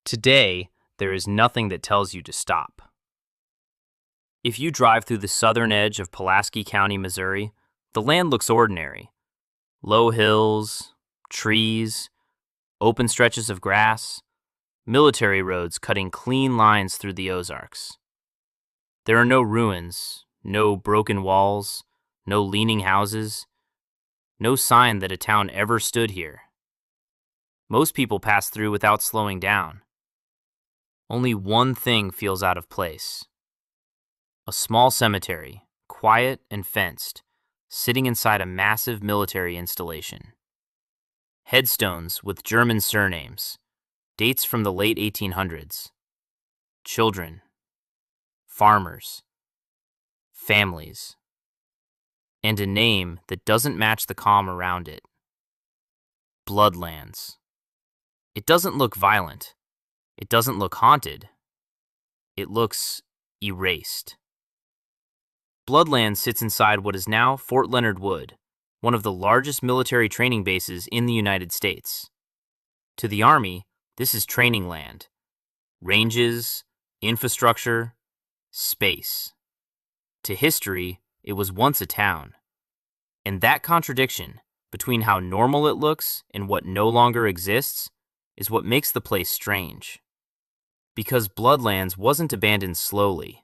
Today, there is nothing that tells you to stop. If you drive through the southern edge of Pulaski County, Missouri, the land looks ordinary. Low hills, trees, open stretches of grass, military roads cutting clean lines through the Ozarks. There are no ruins, no broken walls, no leaning houses, no sign that a town ever stood here. Most people pass through without slowing down. Only one thing feels out of place. A small cemetery, quiet and fenced, sitting inside a massive military installation. Headstones with German surnames, dates from the late 1800s. Children, farmers, families, and a name that doesn't match the calm around it. Bloodlands. It doesn't look violent. It doesn't look haunted. It looks erased. Bloodland sits inside what is now Fort Leonard Wood, one of the largest military training bases in the United States. To the Army, this is training land. Ranges, infrastructure, space. To history, it was once a town. And that contradiction between how normal it looks and what no longer exists is what makes the place strange. Because Bloodlands wasn't abandoned slowly.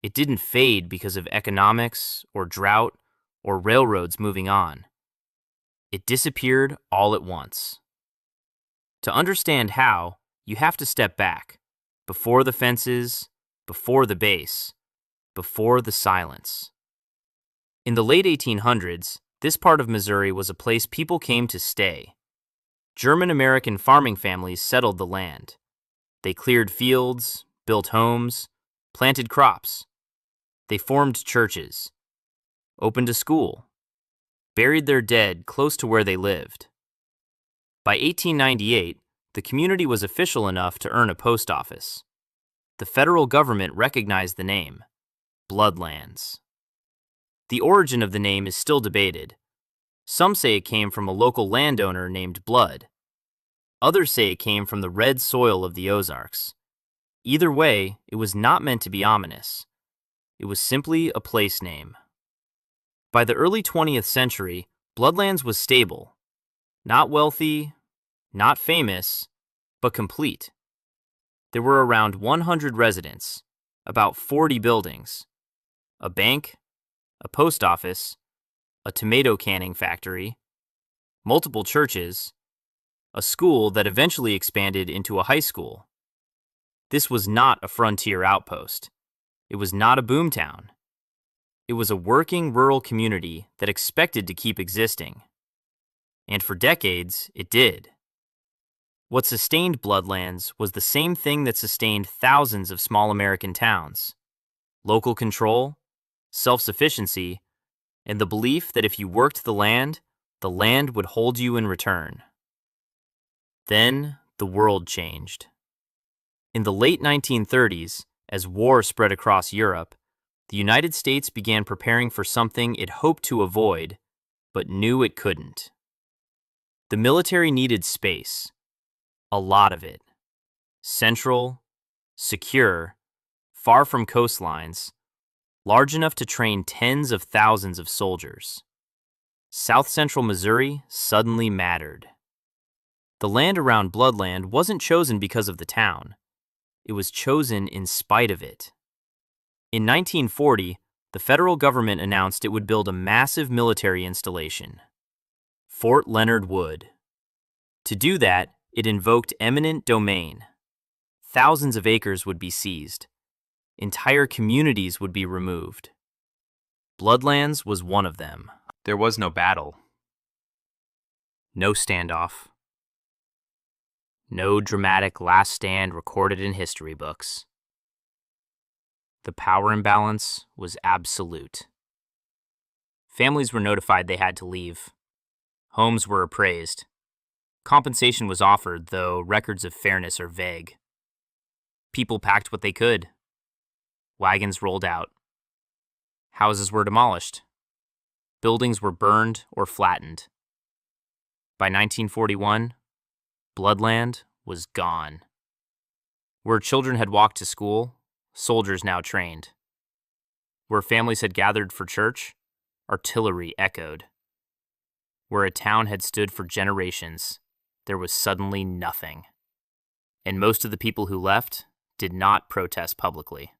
It didn't fade because of economics or drought or railroads moving on. It disappeared all at once. To understand how, you have to step back, before the fences, before the base, before the silence. In the late 1800s, this part of Missouri was a place people came to stay. German-American farming families settled the land. They cleared fields, built homes, planted crops. They formed churches, opened a school, buried their dead close to where they lived. By 1898, the community was official enough to earn a post office. The federal government recognized the name, Bloodlands. The origin of the name is still debated. Some say it came from a local landowner named Blood. Others say it came from the red soil of the Ozarks. Either way, it was not meant to be ominous. It was simply a place name. By the early 20th century, Bloodlands was stable. Not wealthy, not famous, but complete. There were around 100 residents, about 40 buildings, a bank, a post office, a tomato canning factory, multiple churches, a school that eventually expanded into a high school. This was not a frontier outpost. It was not a boomtown. It was a working rural community that expected to keep existing. And for decades, it did. What sustained Bloodlands was the same thing that sustained thousands of small American towns: local control, self-sufficiency, and the belief that if you worked the land would hold you in return. Then the world changed. In the late 1930s, as war spread across Europe, the United States began preparing for something it hoped to avoid, but knew it couldn't. The military needed space, a lot of it. Central, secure, far from coastlines, large enough to train tens of thousands of soldiers. South Central Missouri suddenly mattered. The land around Bloodland wasn't chosen because of the town. It was chosen in spite of it. In 1940, the federal government announced it would build a massive military installation, Fort Leonard Wood. To do that, it invoked eminent domain. Thousands of acres would be seized. Entire communities would be removed. Bloodlands was one of them. There was no battle. No standoff. No dramatic last stand recorded in history books. The power imbalance was absolute. Families were notified they had to leave. Homes were appraised. Compensation was offered, though records of fairness are vague. People packed what they could. Wagons rolled out. Houses were demolished. Buildings were burned or flattened. By 1941, Bloodland was gone. Where children had walked to school, soldiers now trained. Where families had gathered for church, artillery echoed. Where a town had stood for generations, there was suddenly nothing. And most of the people who left did not protest publicly.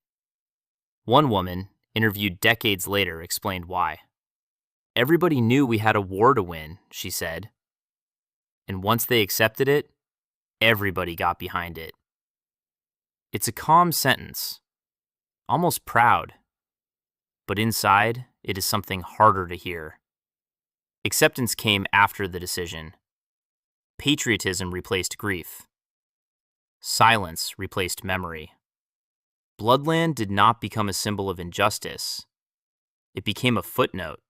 One woman, interviewed decades later, explained why. Everybody knew we had a war to win, she said. And once they accepted it, everybody got behind it. It's a calm sentence, almost proud. But inside, it is something harder to hear. Acceptance came after the decision. Patriotism replaced grief. Silence replaced memory. Bloodland did not become a symbol of injustice. It became a footnote.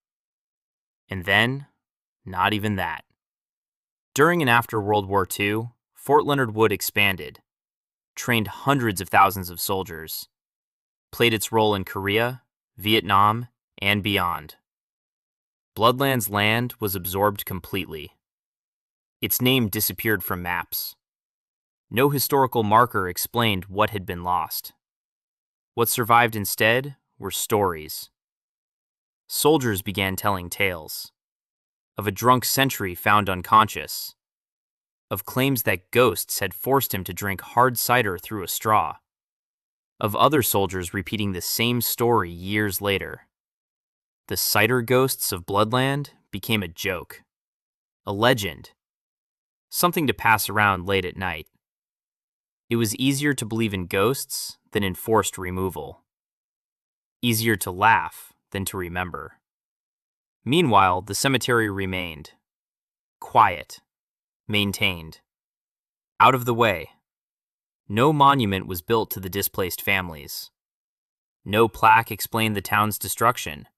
And then, not even that. During and after World War II, Fort Leonard Wood expanded, trained hundreds of thousands of soldiers, played its role in Korea, Vietnam, and beyond. Bloodland's land was absorbed completely. Its name disappeared from maps. No historical marker explained what had been lost. What survived instead were stories. Soldiers began telling tales of a drunk sentry found unconscious, of claims that ghosts had forced him to drink hard cider through a straw, of other soldiers repeating the same story years later. The cider ghosts of Bloodland became a joke, a legend, something to pass around late at night. It was easier to believe in ghosts than in forced removal. Easier to laugh than to remember. Meanwhile, the cemetery remained. Quiet. Maintained. Out of the way. No monument was built to the displaced families. No plaque explained the town's destruction.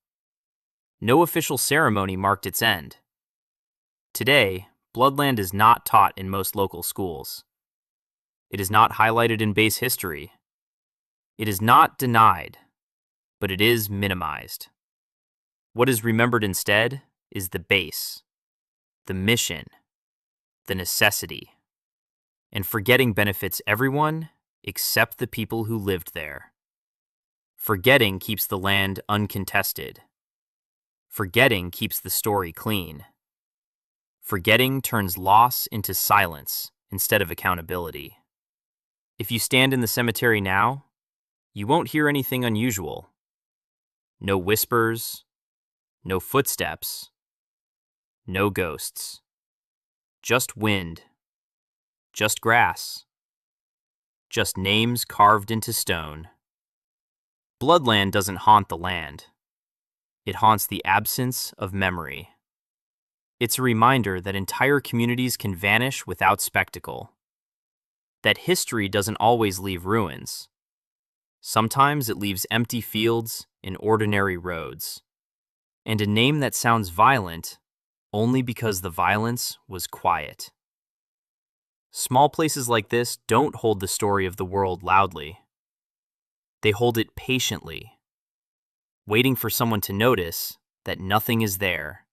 No official ceremony marked its end. Today, Bloodland is not taught in most local schools. It is not highlighted in base history. It is not denied, but it is minimized. What is remembered instead is the base, the mission, the necessity. And forgetting benefits everyone except the people who lived there. Forgetting keeps the land uncontested. Forgetting keeps the story clean. Forgetting turns loss into silence instead of accountability. If you stand in the cemetery now, you won't hear anything unusual. No whispers, no footsteps, no ghosts. Just wind, just grass, just names carved into stone. Bloodland doesn't haunt the land. It haunts the absence of memory. It's a reminder that entire communities can vanish without spectacle. That history doesn't always leave ruins. Sometimes it leaves empty fields and ordinary roads. And a name that sounds violent only because the violence was quiet. Small places like this don't hold the story of the world loudly. They hold it patiently, waiting for someone to notice that nothing is there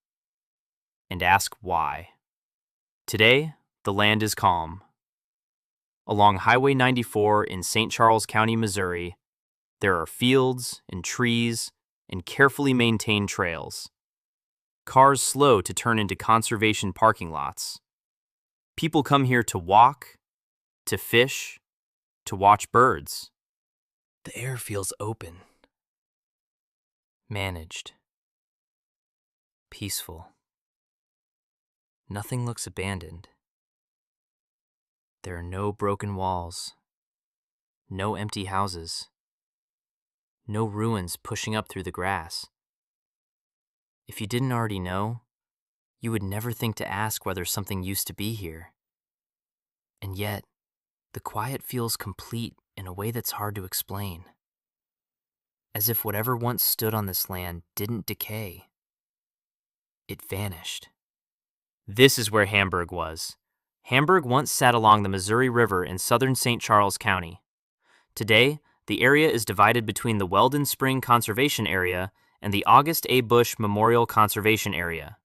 and ask why. Today, the land is calm. Along Highway 94 in St. Charles County, Missouri, there are fields and trees and carefully maintained trails. Cars slow to turn into conservation parking lots. People come here to walk, to fish, to watch birds. The air feels open, managed, peaceful. Nothing looks abandoned. There are no broken walls, no empty houses, no ruins pushing up through the grass. If you didn't already know, you would never think to ask whether something used to be here. And yet, the quiet feels complete in a way that's hard to explain. As if whatever once stood on this land didn't decay. It vanished. This is where Hamburg was. Hamburg once sat along the Missouri River in southern St. Charles County. Today, the area is divided between the Weldon Spring Conservation Area and the August A. Bush Memorial Conservation Area.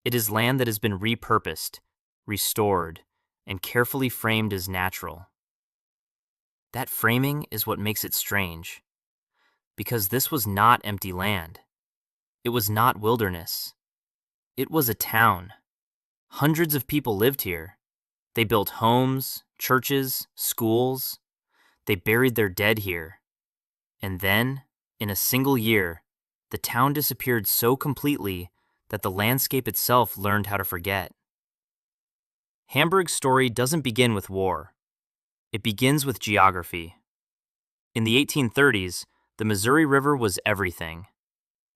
It is land that has been repurposed, restored, and carefully framed as natural. That framing is what makes it strange, because this was not empty land. It was not wilderness. It was a town. Hundreds of people lived here. They built homes, churches, schools. They buried their dead here. And then, in a single year, the town disappeared so completely that the landscape itself learned how to forget. Hamburg's story doesn't begin with war. It begins with geography. In the 1830s, the Missouri River was everything.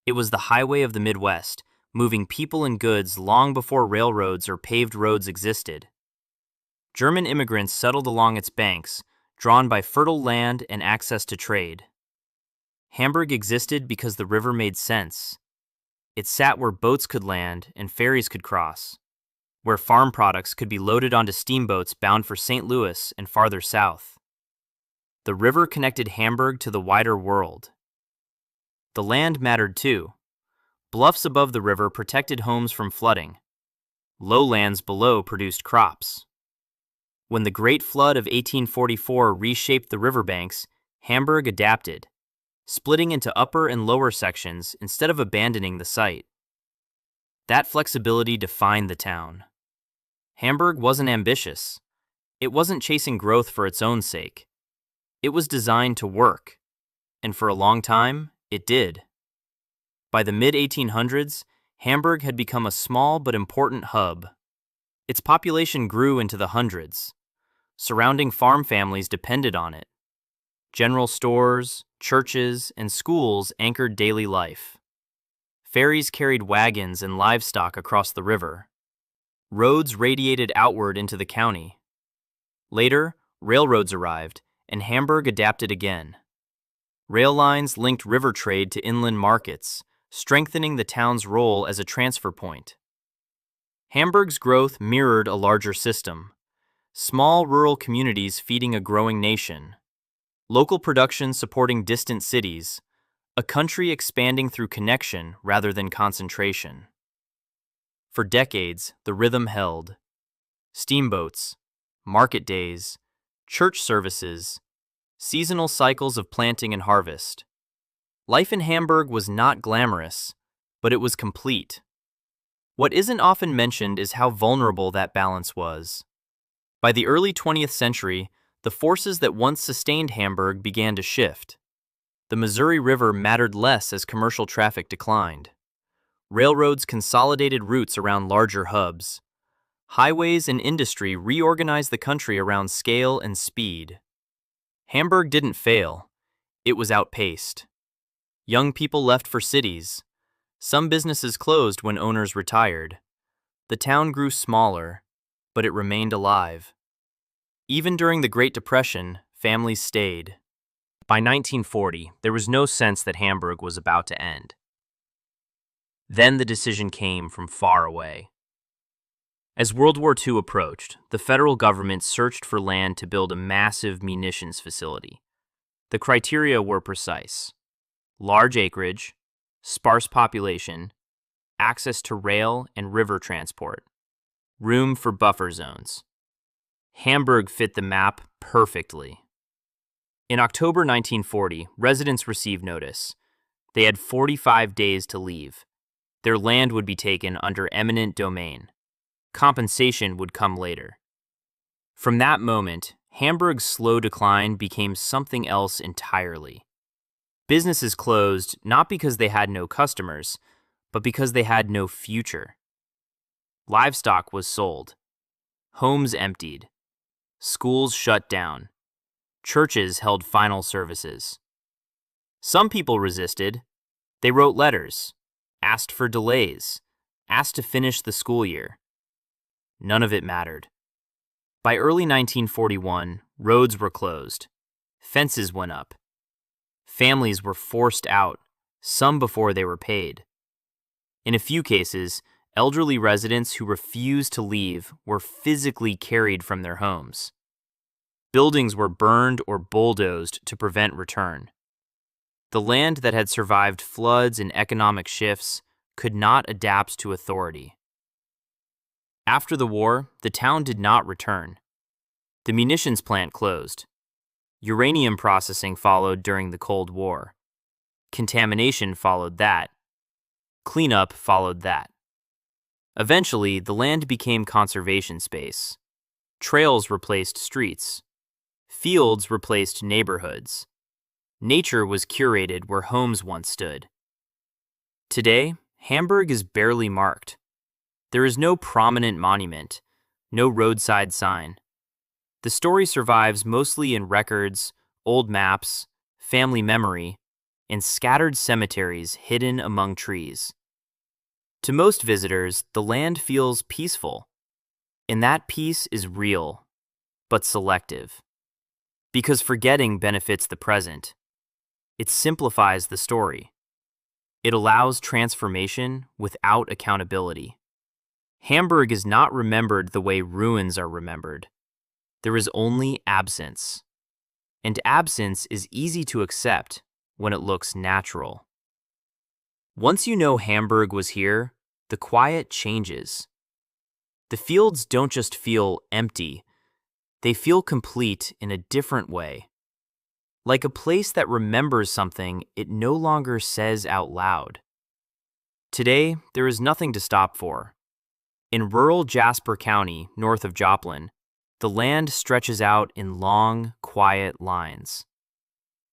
It was the highway of the Midwest, moving people and goods long before railroads or paved roads existed. German immigrants settled along its banks, drawn by fertile land and access to trade. Hamburg existed because the river made sense. It sat where boats could land and ferries could cross, where farm products could be loaded onto steamboats bound for St. Louis and farther south. The river connected Hamburg to the wider world. The land mattered too. Bluffs above the river protected homes from flooding. Lowlands below produced crops. When the Great Flood of 1844 reshaped the riverbanks, Hamburg adapted, splitting into upper and lower sections instead of abandoning the site. That flexibility defined the town. Hamburg wasn't ambitious. It wasn't chasing growth for its own sake. It was designed to work, and for a long time, it did. By the mid-1800s, Hamburg had become a small but important hub. Its population grew into the hundreds. Surrounding farm families depended on it. General stores, churches, and schools anchored daily life. Ferries carried wagons and livestock across the river. Roads radiated outward into the county. Later, railroads arrived, and Hamburg adapted again. Rail lines linked river trade to inland markets, strengthening the town's role as a transfer point. Hamburg's growth mirrored a larger system. Small rural communities feeding a growing nation. Local production supporting distant cities. A country expanding through connection rather than concentration. For decades, the rhythm held. Steamboats, market days, church services, seasonal cycles of planting and harvest. Life in Hamburg was not glamorous, but it was complete. What isn't often mentioned is how vulnerable that balance was. By the early 20th century, the forces that once sustained Hamburg began to shift. The Missouri River mattered less as commercial traffic declined. Railroads consolidated routes around larger hubs. Highways and industry reorganized the country around scale and speed. Hamburg didn't fail. It was outpaced. Young people left for cities. Some businesses closed when owners retired. The town grew smaller, but it remained alive. Even during the Great Depression, families stayed. By 1940, there was no sense that Hamburg was about to end. Then the decision came from far away. As World War II approached, the federal government searched for land to build a massive munitions facility. The criteria were precise: large acreage, sparse population, access to rail and river transport, room for buffer zones. Hamburg fit the map perfectly. In October 1940, residents received notice. They had 45 days to leave. Their land would be taken under eminent domain. Compensation would come later. From that moment, Hamburg's slow decline became something else entirely. Businesses closed not because they had no customers, but because they had no future. Livestock was sold. Homes emptied. Schools shut down. Churches held final services. Some people resisted. They wrote letters, asked for delays, asked to finish the school year. None of it mattered. By early 1941, roads were closed. Fences went up. Families were forced out, some before they were paid. In a few cases, elderly residents who refused to leave were physically carried from their homes. Buildings were burned or bulldozed to prevent return. The land that had survived floods and economic shifts could not adapt to authority. After the war, the town did not return. The munitions plant closed. Uranium processing followed during the Cold War. Contamination followed that. Cleanup followed that. Eventually, the land became conservation space. Trails replaced streets. Fields replaced neighborhoods. Nature was curated where homes once stood. Today, Hamburg is barely marked. There is no prominent monument, no roadside sign. The story survives mostly in records, old maps, family memory, and scattered cemeteries hidden among trees. To most visitors, the land feels peaceful, and that peace is real, but selective. Because forgetting benefits the present, it simplifies the story. It allows transformation without accountability. Hamburg is not remembered the way ruins are remembered. There is only absence. And absence is easy to accept when it looks natural. Once you know Hamburg was here, the quiet changes. The fields don't just feel empty, they feel complete in a different way. Like a place that remembers something it no longer says out loud. Today, there is nothing to stop for. In rural Jasper County, north of Joplin, the land stretches out in long, quiet lines.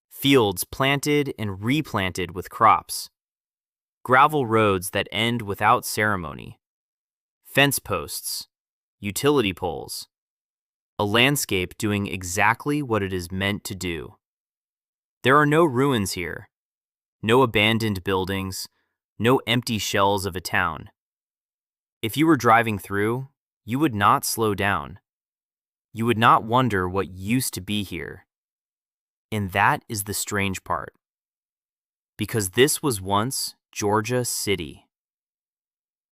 Fields planted and replanted with crops. Gravel roads that end without ceremony. Fence posts. Utility poles. A landscape doing exactly what it is meant to do. There are no ruins here. No abandoned buildings. No empty shells of a town. If you were driving through, you would not slow down. You would not wonder what used to be here. And that is the strange part. Because this was once Georgia City.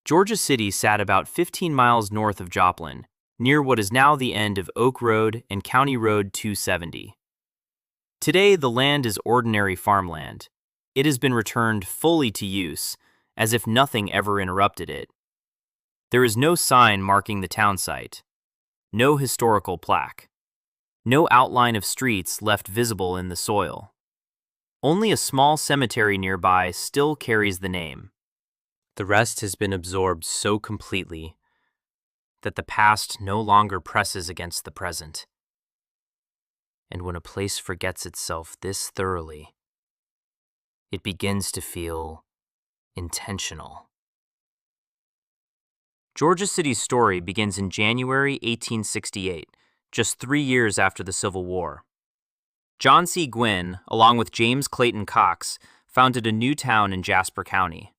Georgia City sat about 15 miles north of Joplin, near what is now the end of Oak Road and County Road 270. Today, the land is ordinary farmland. It has been returned fully to use, as if nothing ever interrupted it. There is no sign marking the town site, no historical plaque, no outline of streets left visible in the soil. Only a small cemetery nearby still carries the name. The rest has been absorbed so completely that the past no longer presses against the present. And when a place forgets itself this thoroughly, it begins to feel intentional. Georgia City's story begins in January 1868, just 3 years after the Civil War. John C. Gwynn, along with James Clayton Cox, founded a new town in Jasper County.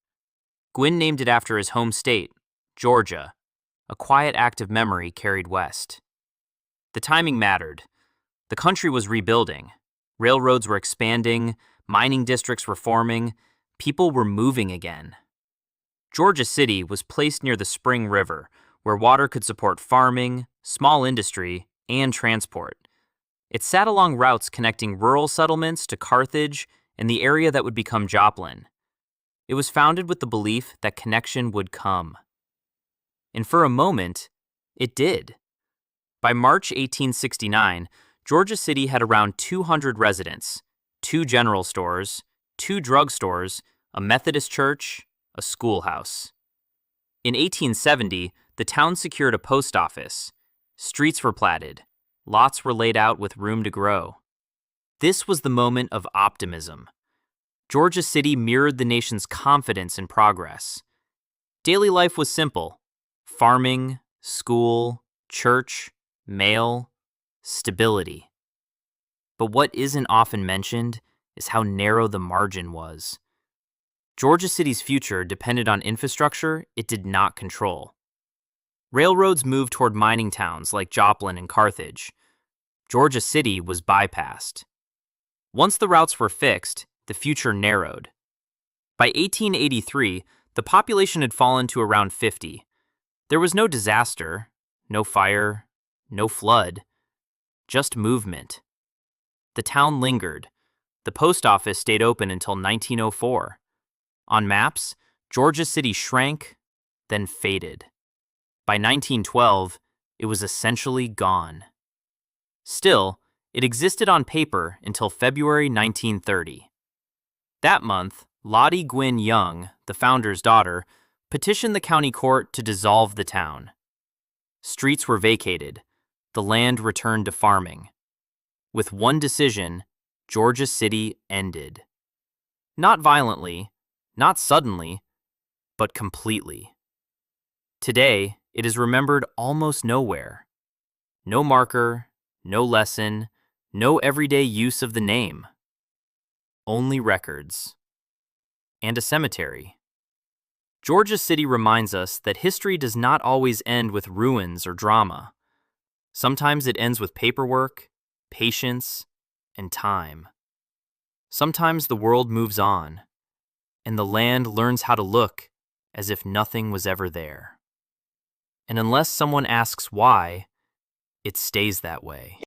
Gwynn named it after his home state, Georgia, a quiet act of memory carried west. The timing mattered. The country was rebuilding. Railroads were expanding, mining districts were forming, people were moving again. Georgia City was placed near the Spring River, where water could support farming, small industry, and transport. It sat along routes connecting rural settlements to Carthage and the area that would become Joplin. It was founded with the belief that connection would come. And for a moment, it did. By March 1869, Georgia City had around 200 residents, 2 general stores, 2 drugstores, a Methodist church, a schoolhouse. In 1870, the town secured a post office. Streets were platted. Lots were laid out with room to grow. This was the moment of optimism. Georgia City mirrored the nation's confidence in progress. Daily life was simple: farming, school, church, mail, stability. But what isn't often mentioned is how narrow the margin was. Georgia City's future depended on infrastructure it did not control. Railroads moved toward mining towns like Joplin and Carthage. Georgia City was bypassed. Once the routes were fixed, the future narrowed. By 1883, the population had fallen to around 50. There was no disaster, no fire, no flood, just movement. The town lingered. The post office stayed open until 1904. On maps, Georgia City shrank, then faded. By 1912, it was essentially gone. Still, It existed on paper until February 1930. That month, Lottie Gwynn Young, the founder's daughter, petitioned the county court to dissolve the town. Streets were vacated, the land returned to farming. With one decision, Georgia City ended. Not violently, not suddenly, but completely. Today, it is remembered almost nowhere. No marker, no lesson, no everyday use of the name. Only records. And a cemetery. Georgia City reminds us that history does not always end with ruins or drama. Sometimes it ends with paperwork, patience, and time. Sometimes the world moves on, and the land learns how to look as if nothing was ever there. And unless someone asks why, it stays that way.